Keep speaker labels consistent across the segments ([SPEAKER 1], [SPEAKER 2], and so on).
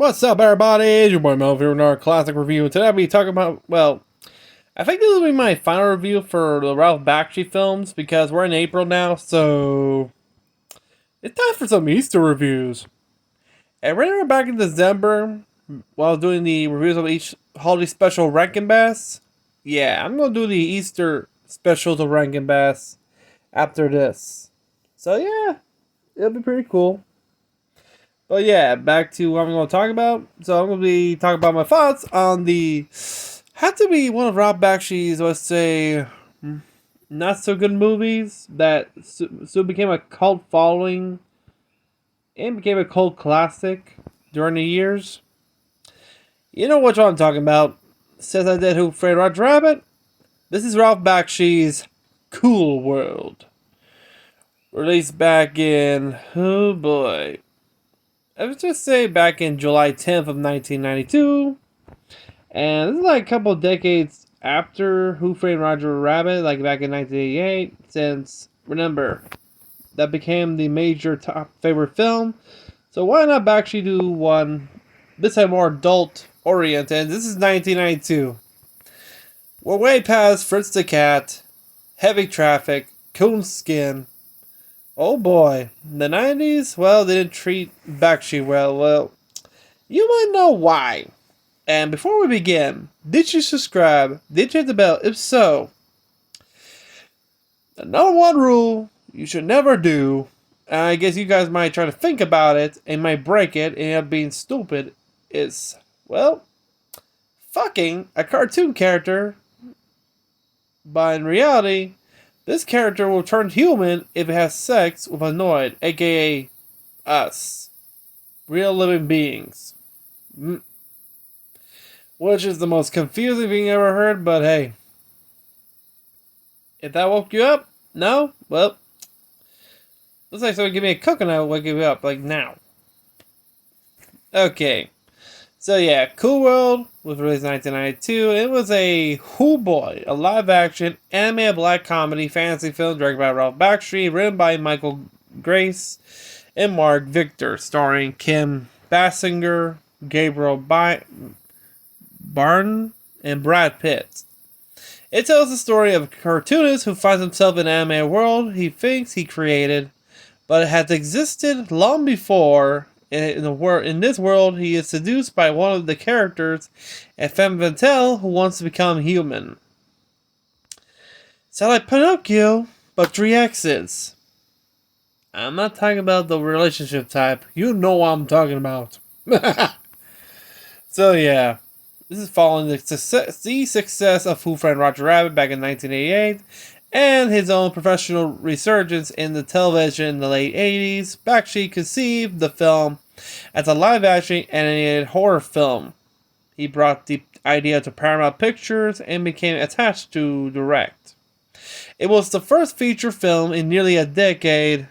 [SPEAKER 1] What's up, everybody? It's your boy Mel here with our classic review. Today I'll be talking about, well, I think this will be my final review for the Ralph Bakshi films because we're in April now, so it's time for some Easter reviews. And remember back in December, while doing the reviews of each holiday special Rankin Bass? Yeah, I'm going to do the Easter specials of Rankin Bass after this. So yeah, it'll be pretty cool. But yeah, back to what I'm going to talk about. So I'm going to be talking about my thoughts on the had to be one of Ralph Bakshi's, let's say, not so good movies that soon became a cult following and became a cult classic during the years. You know what I'm talking about. Says I did Who Framed Roger Rabbit. This is Ralph Bakshi's Cool World. Released back in, oh boy, I would just say back in July 10th of 1992. And this is like a couple of decades after Who Framed Roger Rabbit, like back in 1988. Since, remember, that became the major top favorite film. So why not actually do one, this time more adult oriented. This is 1992. We're way past Fritz the Cat, heavy traffic, coon skin. Oh boy, the 90s, well, they didn't treat Bakshi well. Well, you might know why. And before we begin, did you subscribe? Did you hit the bell? If so, the number one rule you should never do, and I guess you guys might try to think about it and might break it and end up being stupid, is, well, fucking a cartoon character. But in reality, this character will turn human if it has sex with a Noid, aka us. Real living beings. Which is the most confusing thing you ever heard, but hey. If that woke you up, no? Well, looks like someone give me a coconut will wake you up, like now. Okay. So yeah, Cool World was released in 1992. It was a a live-action animated black comedy fantasy film directed by Ralph Bakshi, written by Michael Grace and Mark Victor, starring Kim Basinger, Gabriel Barn, and Brad Pitt. It tells the story of a cartoonist who finds himself in an anime world he thinks he created, but it has existed long before. In this world, he is seduced by one of the characters, a femme fatale who wants to become human. Sound like Pinocchio, but 3X's. I'm not talking about the relationship type. You know what I'm talking about. So yeah, this is following the success of Who Framed Roger Rabbit back in 1988, and his own professional resurgence in the television in the late 80s. Bakshi conceived the film as a live-action animated horror film. He brought the idea to Paramount Pictures and became attached to direct. It was the first feature film in nearly a decade.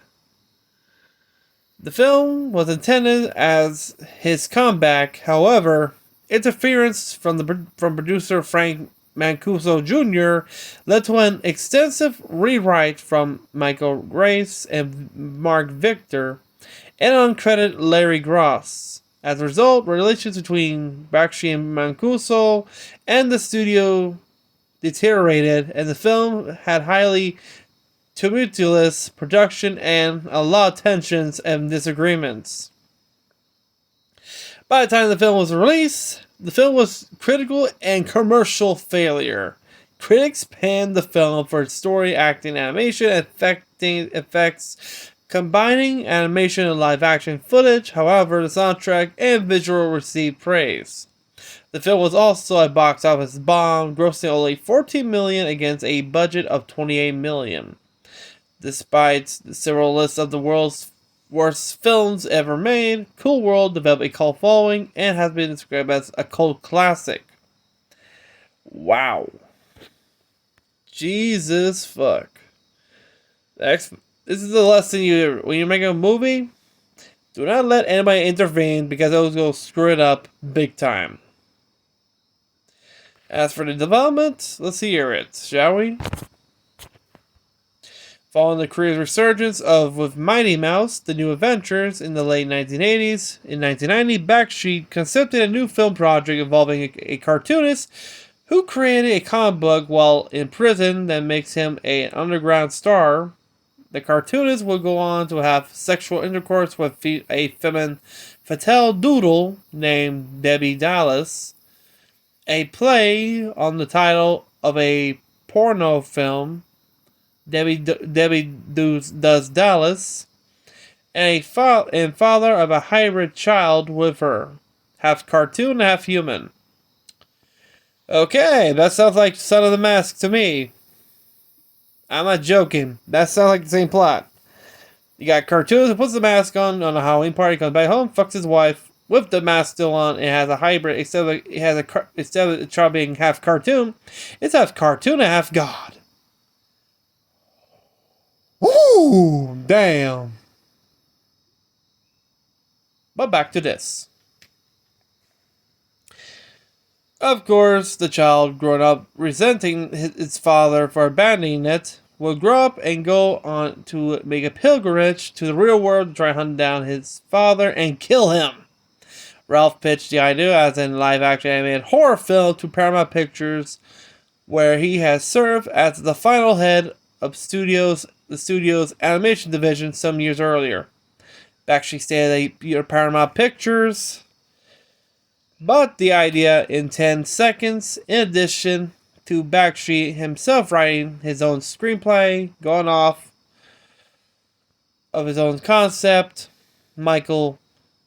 [SPEAKER 1] The film was intended as his comeback. However, interference from producer Frank Mancuso Jr. led to an extensive rewrite from Michael Grace and Mark Victor and uncredited Larry Gross. As a result, relations between Bakshi and Mancuso and the studio deteriorated, and the film had highly tumultuous production and a lot of tensions and disagreements. By the time the film was released, the film was critical and commercial failure. Critics panned the film for its story, acting, animation, effects, combining animation and live-action footage. However, the soundtrack and visual received praise. The film was also a box office bomb, grossing only $14 million against a budget of $28 million. Despite several lists of the world's worst films ever made, Cool World developed a cult following and has been described as a cult classic. Wow. Jesus fuck. This is the lesson when you're making a movie, do not let anybody intervene because those will screw it up big time. As for the development, let's hear it, shall we? Following the career's resurgence of with Mighty Mouse, The New Adventures in the late 1980s, in 1990, Bakshi concepted a new film project involving a cartoonist who created a comic book while in prison that makes him an underground star. The cartoonist would go on to have sexual intercourse with a feminine fatale doodle named Debbie Dallas, a play on the title of a porno film, Debbie Does Dallas, and father of a hybrid child with her, half cartoon, half human. Okay, that sounds like Son of the Mask to me. I'm not joking. That sounds like the same plot. You got cartoons who puts the mask on a Halloween party, comes back home, fucks his wife with the mask still on, and has a hybrid. Instead of the child being half cartoon, it's half cartoon and half god. Ooh, damn. But back to this. Of course, the child, growing up resenting its father for abandoning it, will grow up and go on to make a pilgrimage to the real world to try to hunt down his father and kill him. Ralph pitched the idea as a live-action animated horror film to Paramount Pictures, where he has served as the final head of the studio's animation division some years earlier. Bakshi stayed at Paramount Pictures, but the idea in 10 seconds, in addition to Bakshi himself writing his own screenplay, going off of his own concept, Michael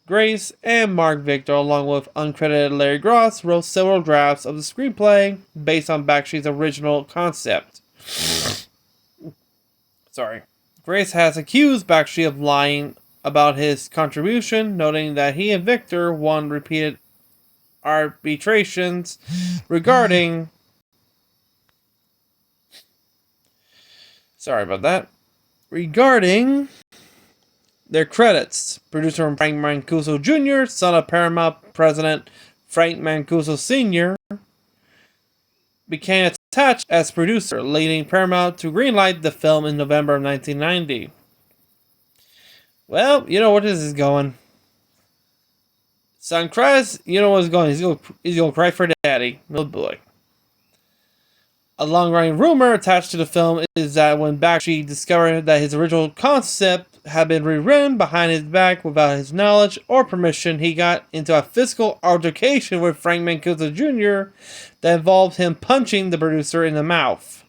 [SPEAKER 1] Grace and Mark Victor, along with uncredited Larry Gross, wrote several drafts of the screenplay based on Bakshi's original concept. Grace has accused Bakshi of lying about his contribution, noting that he and Victor won repeated arbitrations regarding their credits. Producer Frank Mancuso Jr., son of Paramount president Frank Mancuso Sr., became attached as producer, leading Paramount to greenlight the film in November of 1990. Well, you know where this is going. Son cries, you know what's going. He's gonna cry for daddy. Oh boy. A long-running rumor attached to the film is that when Bakshi discovered that his original concept had been rewritten behind his back without his knowledge or permission, he got into a physical altercation with Frank Mancuso Jr. that involved him punching the producer in the mouth.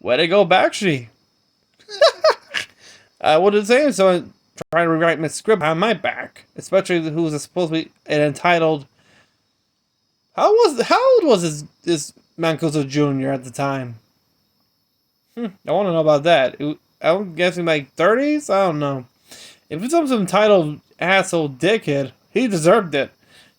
[SPEAKER 1] Way to go, Bakshi. I wouldn't say someone trying to rewrite my script behind my back, especially who was supposed to be an entitled. How old was this Mancuso Jr. at the time? I want to know about that. I'm guessing like 30s? I don't know. If it's some entitled asshole dickhead, he deserved it.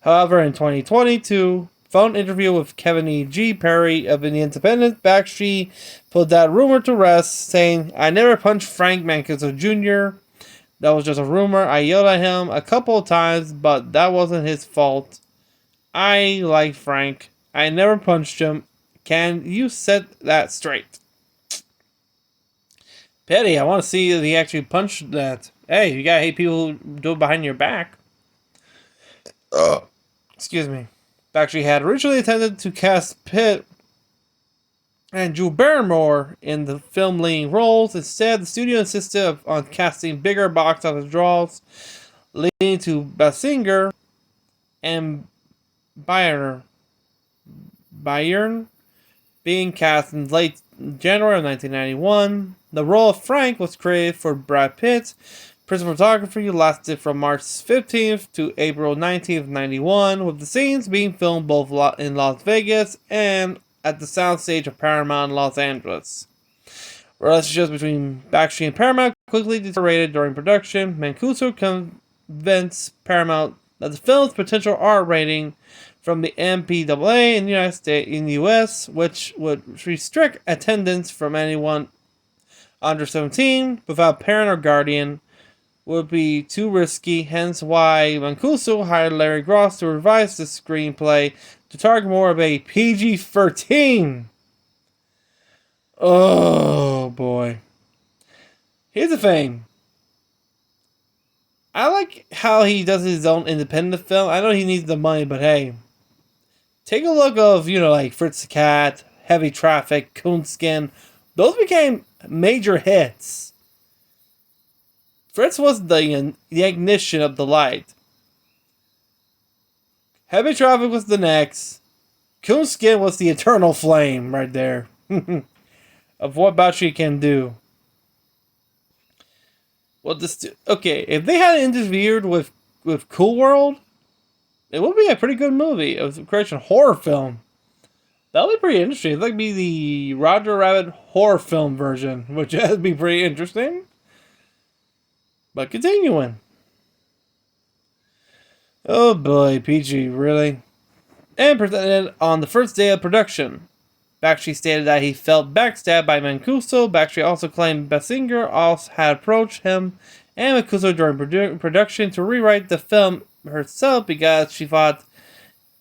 [SPEAKER 1] However, in 2022, phone interview with Kevin E. G. Perry of The Independent, Bakshi put that rumor to rest, saying, "I never punched Frank Mancuso Jr. That was just a rumor. I yelled at him a couple of times, but that wasn't his fault. I like Frank. I never punched him. Can you set that straight?" Petty, I want to see if he actually punched that. Hey, you gotta hate people who do it behind your back. Excuse me. Bakshi had originally intended to cast Pitt and Drew Barrymore in the film leading roles. Instead, the studio insisted on casting bigger box office draws, leading to Basinger and Bayern being cast in late January of 1991. The role of Frank was created for Brad Pitt. Principal photography lasted from March 15th to April 19th, 91, with the scenes being filmed both in Las Vegas and at the soundstage of Paramount in Los Angeles. Relationships between Bakshi and Paramount quickly deteriorated during production. Mancuso convinced Paramount that the film's potential R rating from the MPAA in the US, which would restrict attendance from anyone under 17 without parent or guardian, would be too risky, hence why Mancuso hired Larry Gross to revise the screenplay to target more of a PG-13. Oh boy. Here's the thing. I like how he does his own independent film. I know he needs the money, but hey, take a look of, like Fritz the Cat, Heavy Traffic, Coonskin. Those became major hits. Fritz was the ignition of the light. Heavy Traffic was the next. Coonskin was the eternal flame right there of what Bakshi can do. Okay, if they had interfered with Cool World, it would be a pretty good movie. It was a Christian horror film. That would be pretty interesting. It'd like be the Roger Rabbit horror film version, which would be pretty interesting. But continuing. Oh boy, PG, really? And presented on the first day of production. Bakshi stated that he felt backstabbed by Mancuso. Bakshi also claimed Basinger also had approached him and Mancuso during production to rewrite the film herself because she thought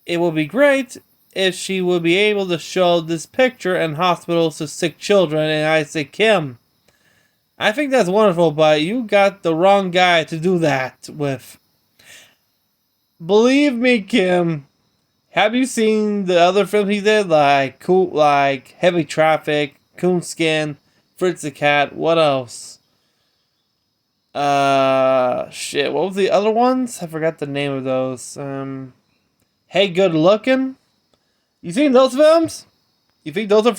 [SPEAKER 1] it would be great if she would be able to show this picture in hospitals to sick children. And I say, Kim, I think that's wonderful, but you got the wrong guy to do that with. Believe me, Kim. Have you seen the other films he did, like Heavy Traffic, Coonskin, Fritz the Cat? What else? Shit. What was the other ones? I forgot the name of those. Hey, Good Looking. You seen those films? You think those are?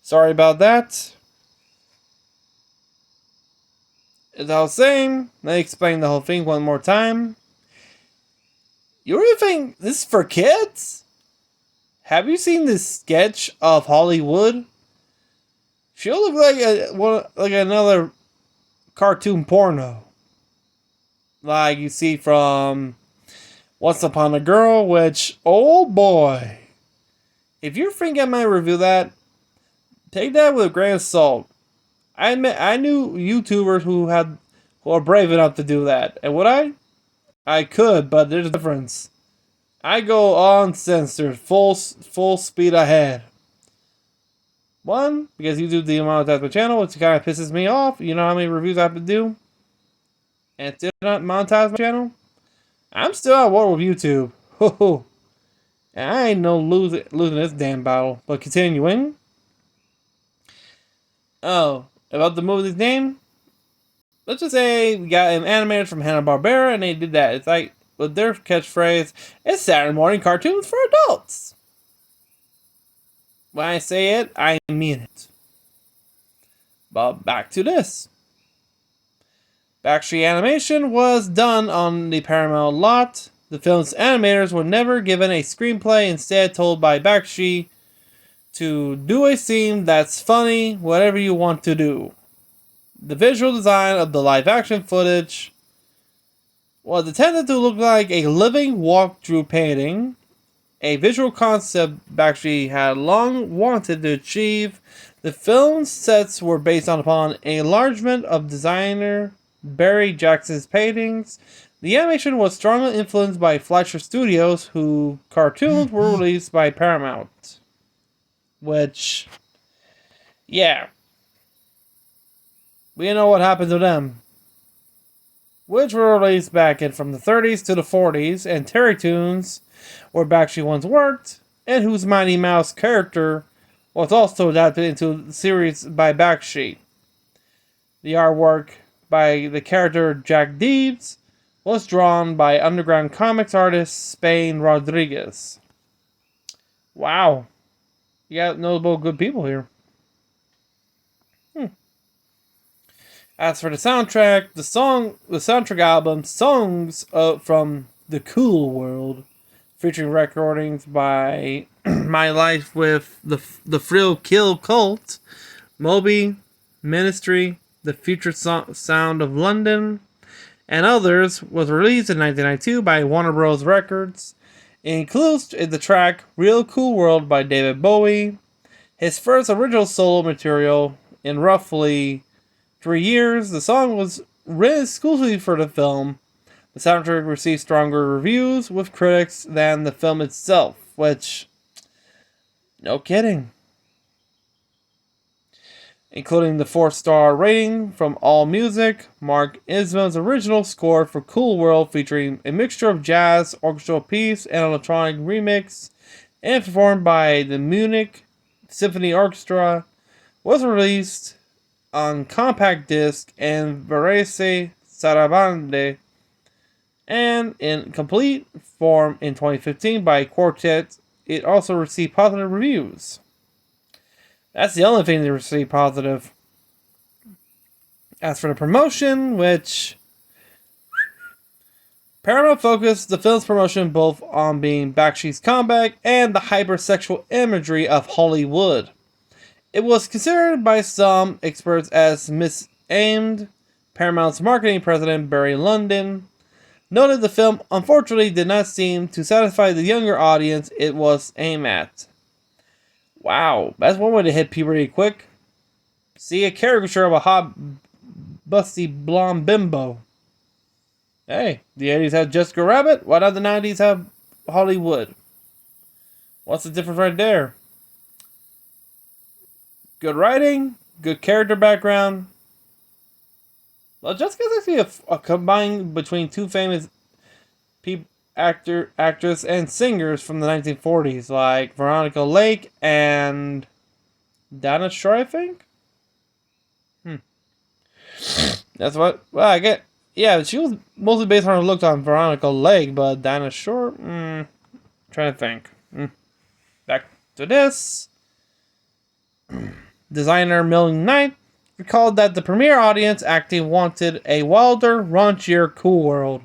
[SPEAKER 1] Sorry about that. As I was saying, let me explain the whole thing one more time. You really think this is for kids? Have you seen this sketch of Hollywood? She'll look like another cartoon porno, like you see from Once Upon a Girl. Which, oh boy, if you think I might review that, take that with a grain of salt. I knew YouTubers who are brave enough to do that, and would I? I could, but there's a difference. I go uncensored, full speed ahead. One, because YouTube demonetized my channel, which kind of pisses me off. You know how many reviews I have to do? And still not monetize my channel? I'm still at war with YouTube. Ho. And I ain't no losing this damn battle. But continuing. Oh, about the movie's name? Let's just say we got an animator from Hanna-Barbera and they did that. It's like, with their catchphrase, it's Saturday morning cartoons for adults. When I say it, I mean it. But back to this. Bakshi animation was done on the Paramount lot. The film's animators were never given a screenplay, instead told by Bakshi to do a scene that's funny, whatever you want to do. The visual design of the live-action footage was intended to look like a living walkthrough painting, a visual concept Bakshi had long wanted to achieve. The film's sets were based upon enlargement of designer Barry Jackson's paintings. The animation was strongly influenced by Fleischer Studios, whose cartoons were released by Paramount. Which, yeah, we know what happened to them. Which were released back in from the 30s to the 40s, and Terrytoons, where Bakshi once worked, and whose Mighty Mouse character was also adapted into the series by Bakshi. The artwork by the character Jack Deebs was drawn by underground comics artist Spain Rodriguez. Wow. You got notable good people here. As for the soundtrack, the soundtrack album, Songs from the Cool World, featuring recordings by My Life with the Frill Kill Cult, Moby, Ministry, The Future Sound of London, and others, was released in 1992 by Warner Bros. Records. It includes the track Real Cool World by David Bowie, his first original solo material in roughly 3 years. The song was written exclusively for the film. The soundtrack received stronger reviews with critics than the film itself, which, no kidding. Including the 4-star rating from AllMusic, Mark Isman's original score for Cool World, featuring a mixture of jazz, orchestral piece, and electronic remix, and performed by the Munich Symphony Orchestra, was released on compact disc and Varese Sarabande, and in complete form in 2015 by Quartet. It also received positive reviews. That's the only thing they received positive. As for the promotion, which Paramount focused the film's promotion both on being Bakshi's comeback and the hypersexual imagery of Hollywood. It was considered by some experts as misaimed. Paramount's marketing president, Barry London, noted the film unfortunately did not seem to satisfy the younger audience it was aimed at. Wow, that's one way to hit puberty quick. See a caricature of a hot, busty blonde bimbo. Hey, the 80s had Jessica Rabbit, why not the 90s have Hollywood? What's the difference right there? Good writing, good character background. Well, Jessica's actually a combine between two famous actress, and singers from the 1940s, like Veronica Lake and Dinah Shore, I think? That's what... Well, I get... Yeah, she was mostly based on her look on Veronica Lake, but Dinah Shore? Trying to think. Back to this. Designer Milling Knight recalled that the premiere audience actually wanted a wilder, raunchier Cool World.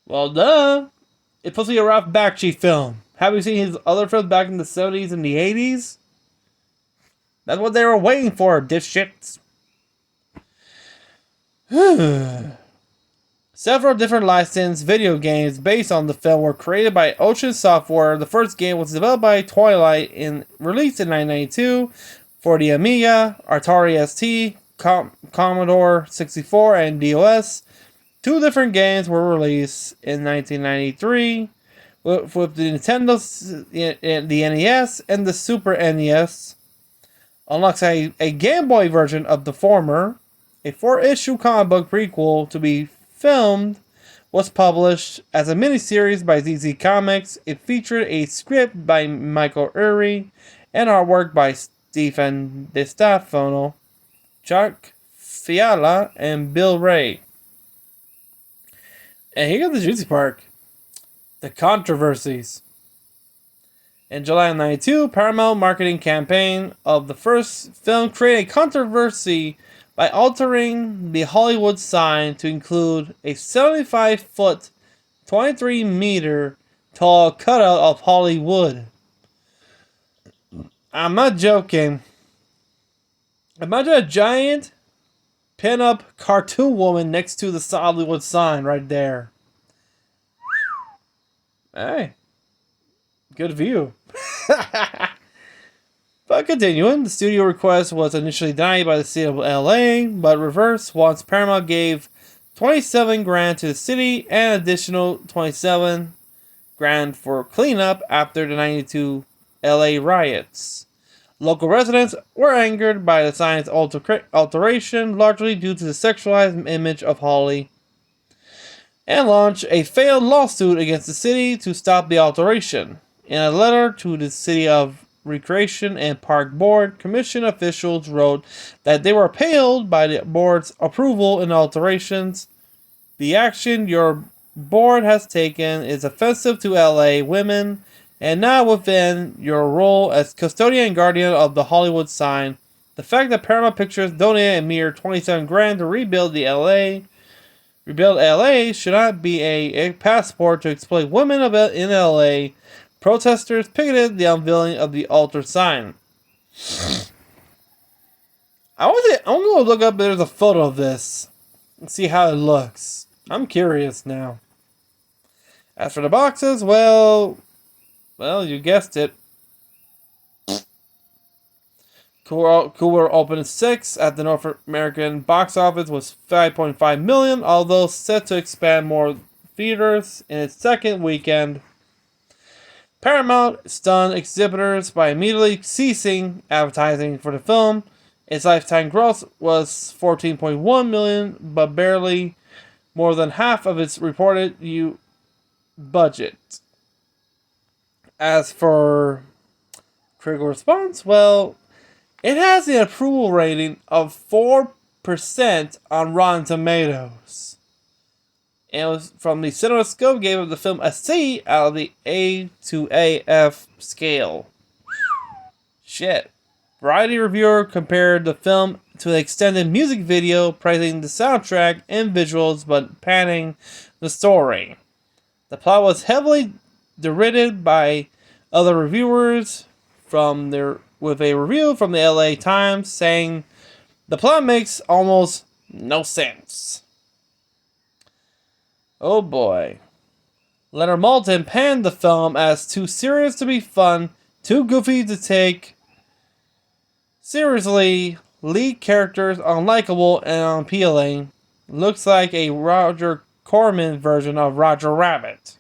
[SPEAKER 1] Well, duh. It's supposed to be a Ralph Bakshi film. Have you seen his other films back in the 70s and the 80s? That's what they were waiting for, dipshits. Several different licensed video games based on the film were created by Ocean Software. The first game was developed by Twilight and released in 1992 for the Amiga, Atari ST, Commodore 64, and DOS. Two different games were released in 1993 with the Nintendo, the NES, and the Super NES. Alongside a Game Boy version of the former, a 4-issue comic book prequel to be filmed was published as a miniseries by ZZ Comics. It featured a script by Michael Urie and artwork by Stephen DeStefano, Chuck Fiala, and Bill Ray. And here goes the juicy part. The controversies. In July of 1992, Paramount marketing campaign of the first film created a controversy by altering the Hollywood sign to include a 75-foot, 23-meter tall cutout of Hollywood. I'm not joking. Imagine a giant pin-up cartoon woman next to the Hollywood sign right there. Hey, good view. But continuing, the studio request was initially denied by the city of LA, but reversed once Paramount gave $27,000 to the city and additional $27,000 for cleanup after the '92 LA riots. Local residents were angered by the sign's alteration, largely due to the sexualized image of Holly, and launched a failed lawsuit against the city to stop the alteration. In a letter to the City of Recreation and Park Board, Commission officials wrote that they were appalled by the board's approval and alterations. The action your board has taken is offensive to LA women and not within your role as custodian and guardian of the Hollywood sign. The fact that Paramount Pictures donated a mere $27,000 to rebuild LA should not be a passport to exploit women in LA. Protesters picketed the unveiling of the altered sign. I'm going to look up if there's a photo of this and see how it looks. I'm curious now. As for the boxes, well, you guessed it. Cool World opened 6 at the North American box office was 5.5 million, although set to expand more theaters in its second weekend. Paramount stunned exhibitors by immediately ceasing advertising for the film. Its lifetime gross was 14.1 million, but barely more than half of its reported budget. As for critical response, well, it has an approval rating of 4% on Rotten Tomatoes. And it was from the CinemaScope gave the film a C out of the A to AF scale. Shit. Variety reviewer compared the film to an extended music video, praising the soundtrack and visuals but panning the story. The plot was heavily derided by other reviewers with a review from the LA Times saying the plot makes almost no sense. Oh boy. Leonard Maltin panned the film as too serious to be fun, too goofy to take seriously, lead characters unlikable and unappealing. Looks like a Roger Corman version of Roger Rabbit.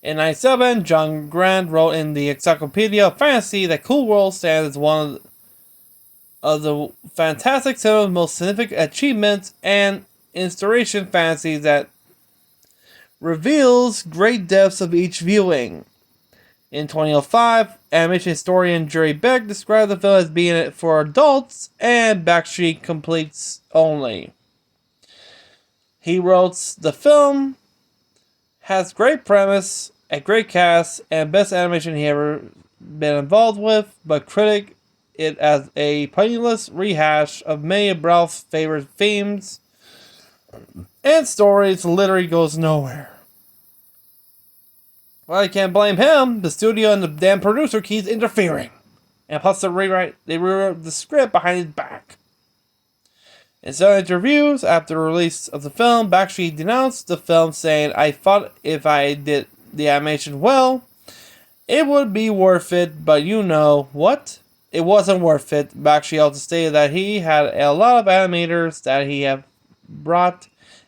[SPEAKER 1] In 1997, John Grant wrote in the Encyclopedia of Fantasy that Cool World stands as one of the fantastic cinema's most significant achievements and inspiration fantasies that reveals great depths of each viewing. In 2005, animation historian Jerry Beck described the film as being for adults and Bakshi completes only. He wrote, the film has great premise, a great cast, and best animation he ever been involved with, but critic it as a pointless rehash of many of Ralph's favorite themes and stories literally goes nowhere. Well, I can't blame him. The studio and the damn producer keeps interfering. And plus they rewrote the script behind his back. In some interviews after the release of the film, Bakshi denounced the film saying, I thought if I did the animation well, it would be worth it, but you know what? It wasn't worth it. Bakshi also stated that he had a lot of animators that he had brought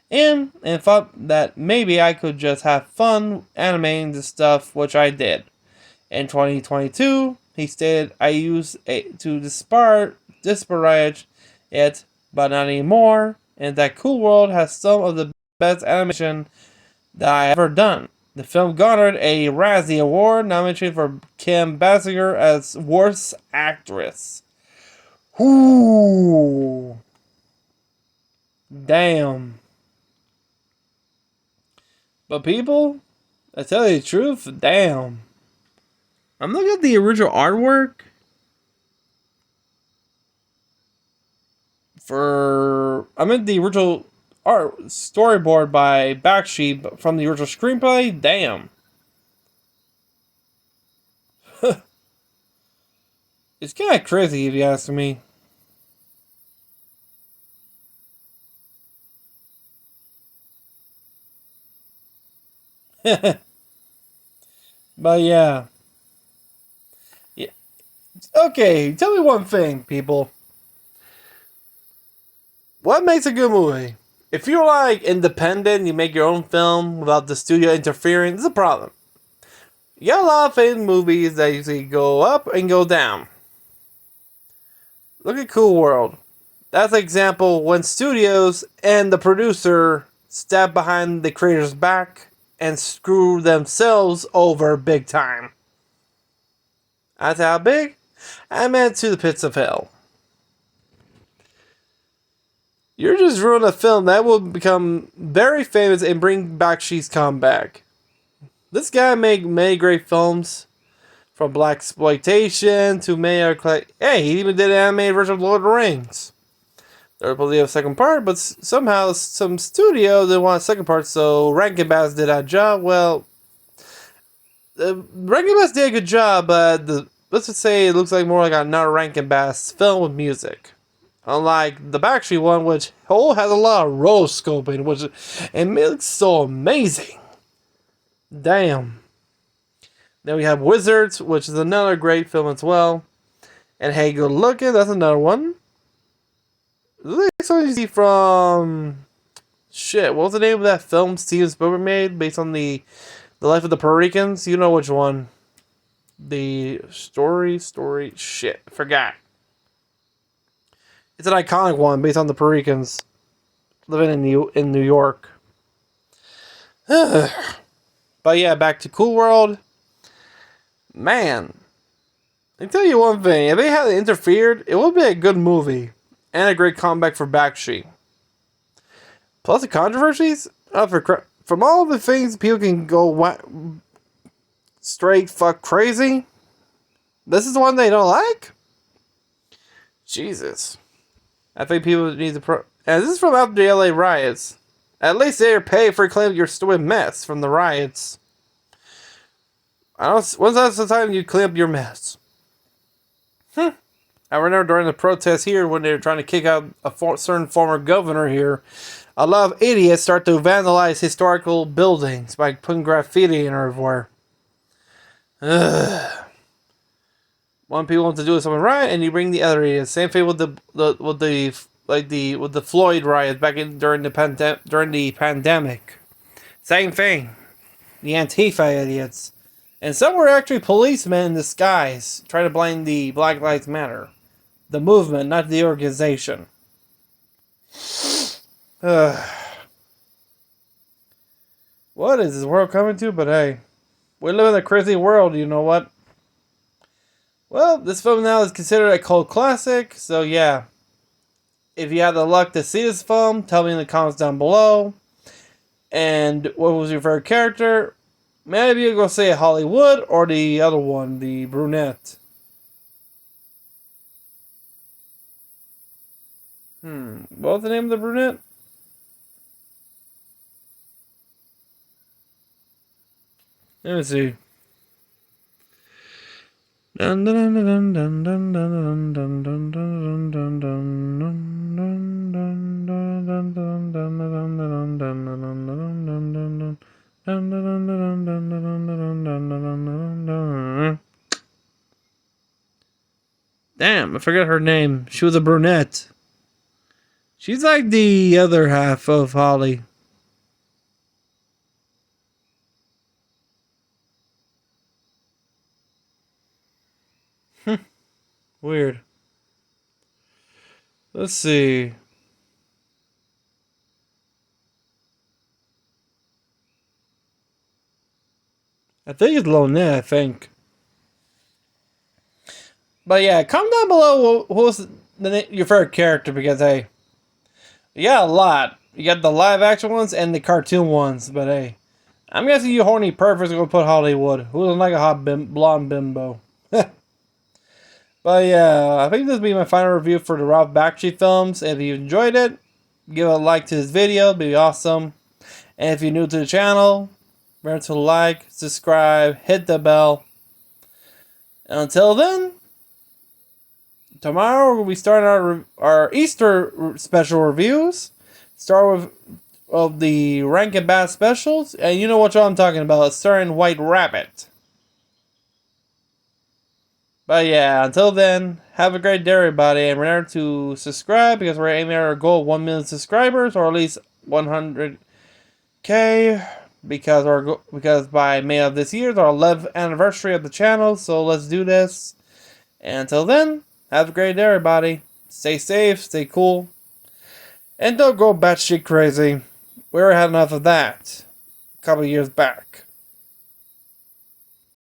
[SPEAKER 1] in and thought that maybe I could just have fun animating the stuff, which I did. In 2022, he stated, I used it to disparage it, but not anymore, and that Cool World has some of the best animation that I have ever done. The film garnered a Razzie Award nomination for Kim Basinger as Worst Actress. Ooh. Damn. But people, I tell you the truth, damn. I'm looking at the original artwork I'm in the original art storyboard by Bakshi, but from the original screenplay, damn. It's kind of crazy if you ask me. But yeah. Okay, tell me one thing, people. What makes a good movie? If you're like independent, you make your own film without the studio interfering, it's a problem. You got a lot of famous movies that usually go up and go down. Look at Cool World. That's an example when studios and the producer stab behind the creator's back and screw themselves over big time. That's how big? I meant to the pits of hell. You're just ruining a film that will become very famous and bring Bakshi's comeback. This guy made many great films, from blaxploitation to many other. Hey, he even did an animated version of Lord of the Rings. There was probably a second part, but somehow some studio didn't want a second part, so Rankin Bass did that job. Well, Rankin Bass did a good job, but let's just say it looks like more like another Rankin Bass film with music. Unlike the Bakshi one, which has a lot of rotoscoping, which it looks so amazing. Damn. Then we have Wizards, which is another great film as well. And Hey Good Looking, that's another one. This is something you see from... Shit, what was the name of that film Steven Spielberg made based on the life of the Puerto Ricans? You know which one. The story, shit, forgot. It's an iconic one based on the Puerto Ricans living in New York. But yeah, back to Cool World. Man, I tell you one thing. If they hadn't interfered, it would be a good movie. And a great comeback for Bakshi. Plus the controversies. From all the things people can go straight fuck crazy, this is the one they don't like? Jesus. I think people need to... And this is from after the LA riots. At least they're paid for claiming your stupid mess from the riots. When's the time you clean up your mess? I remember during the protests here when they were trying to kick out a certain former governor here, a lot of idiots start to vandalize historical buildings by putting graffiti in everywhere. One people want to do something right, and you bring the other idiots. Same thing with the Floyd riots back during the pandemic. Same thing. The Antifa idiots. And some were actually policemen in disguise, trying to blame the Black Lives Matter. The movement, not the organization. What is this world coming to? But hey, we live in a crazy world, you know what? Well, this film now is considered a cult classic, so yeah. If you have the luck to see this film, tell me in the comments down below. And what was your favorite character? Maybe you'll go say Hollywood or the other one, the brunette. What was the name of the brunette? Let me see. Damn, I forgot her name. She was a brunette. She's like the other half of Holly. Weird. Let's see. I think it's Lonette, I think. But yeah, comment down below who was your favorite character, because hey, you got a lot. You got the live action ones and the cartoon ones, but hey, I'm guessing you horny perverts are gonna put Hollywood. Who doesn't like a hot blonde bimbo? But yeah, I think this will be my final review for the Ralph Bakshi films. If you enjoyed it, give a like to this video. It'd be awesome. And if you're new to the channel, remember to like, subscribe, hit the bell. And until then, tomorrow we'll be starting our Easter special reviews. Start with the Rankin Bass specials. And you know what I'm talking about. A certain White Rabbit. But yeah, until then, have a great day, everybody. And remember to subscribe because we're aiming at our goal of 1 million subscribers, or at least 100K. Because by May of this year is our 11th anniversary of the channel. So let's do this. And until then, have a great day, everybody. Stay safe, stay cool. And don't go batshit crazy. We already had enough of that a couple years back.